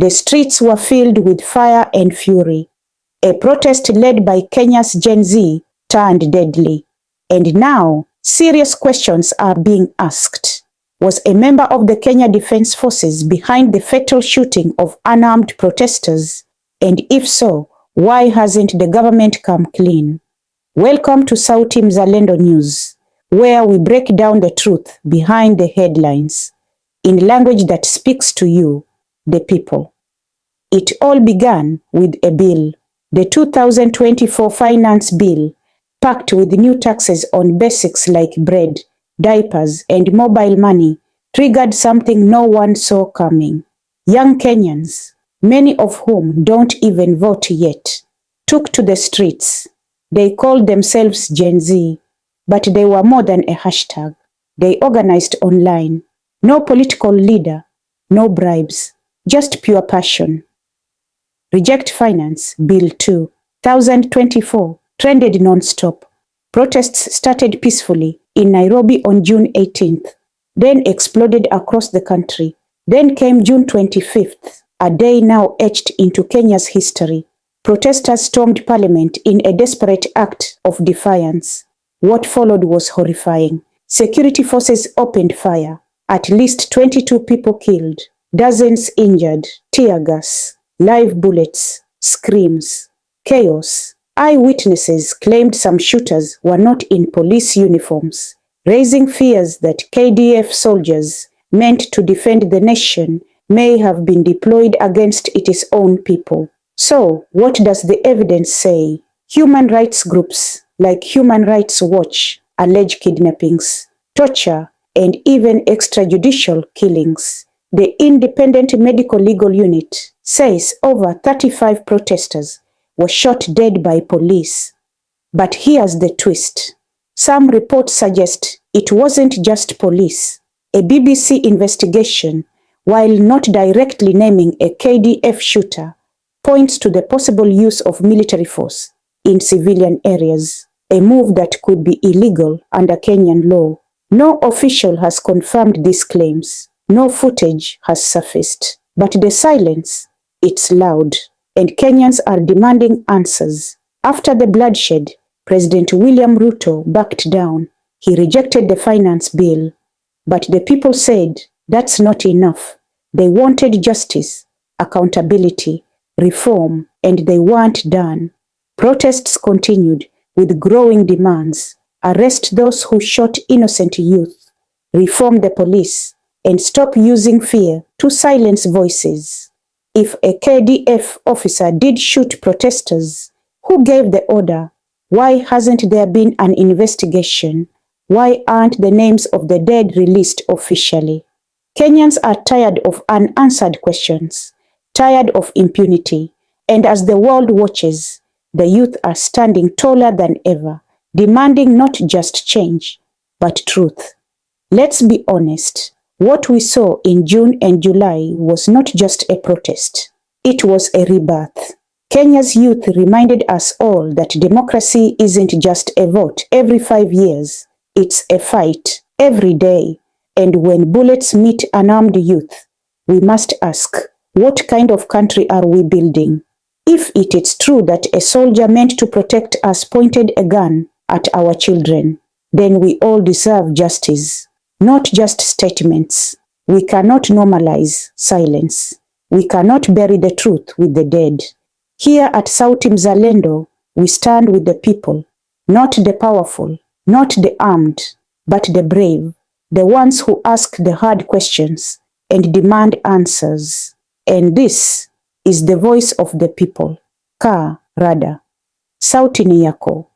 The streets were filled with fire and fury. A protest led by Kenya's Gen Z turned deadly. And now, serious questions are being asked. Was a member of the Kenya Defense Forces behind the fatal shooting of unarmed protesters? And if so, why hasn't the government come clean? Welcome to Sauti Mzalendo News, where we break down the truth behind the headlines, in language that speaks to you, the people. It all began with a bill, the 2024 Finance Bill, packed with new taxes on basics like bread, diapers, and mobile money, triggered something no one saw coming. Young Kenyans, many of whom don't even vote yet, took to the streets. They called themselves Gen Z, but they were more than a hashtag. They organized online. No political leader, no bribes, just pure passion. Reject Finance Bill 2024 trended non-stop. Protests started peacefully in Nairobi on June 18th, then exploded across the country. Then came June 25th, a day now etched into Kenya's history. Protesters stormed parliament in a desperate act of defiance. What followed was horrifying. Security forces opened fire. At least 22 people killed, dozens injured, tear gas, live bullets, screams, chaos. Eyewitnesses claimed some shooters were not in police uniforms, raising fears that KDF soldiers meant to defend the nation may have been deployed against its own people. So, what does the evidence say? Human rights groups like Human Rights Watch allege kidnappings, torture, and even extrajudicial killings. The Independent Medical Legal Unit says over 35 protesters were shot dead by police. But here's the twist. Some reports suggest it wasn't just police. A BBC investigation, while not directly naming a KDF shooter, points to the possible use of military force in civilian areas, a move that could be illegal under Kenyan law. No official has confirmed these claims. No footage has surfaced. But the silence, it's loud. And Kenyans are demanding answers. After the bloodshed, President William Ruto backed down. He rejected the finance bill. But the people said that's not enough. They wanted justice, accountability, reform, and they weren't done. Protests continued with growing demands. Arrest those who shot innocent youth, reform the police, and stop using fear to silence voices. If a KDF officer did shoot protesters, who gave the order? Why hasn't there been an investigation? Why aren't the names of the dead released officially? Kenyans are tired of unanswered questions, tired of impunity, and as the world watches, the youth are standing taller than ever, demanding not just change, but truth. Let's be honest, what we saw in June and July was not just a protest. It was a rebirth. Kenya's youth reminded us all that democracy isn't just a vote every 5 years. It's a fight every day. And when bullets meet unarmed youth, we must ask, what kind of country are we building? If it is true that a soldier meant to protect us pointed a gun at our children, then we all deserve justice, not just statements. We cannot normalize silence. We cannot bury the truth with the dead. Here at Sauti Mzalendo, we stand with the people, not the powerful, not the armed, but the brave, the ones who ask the hard questions and demand answers. And this is the voice of the people. Kaa rada. Sauti ni yako.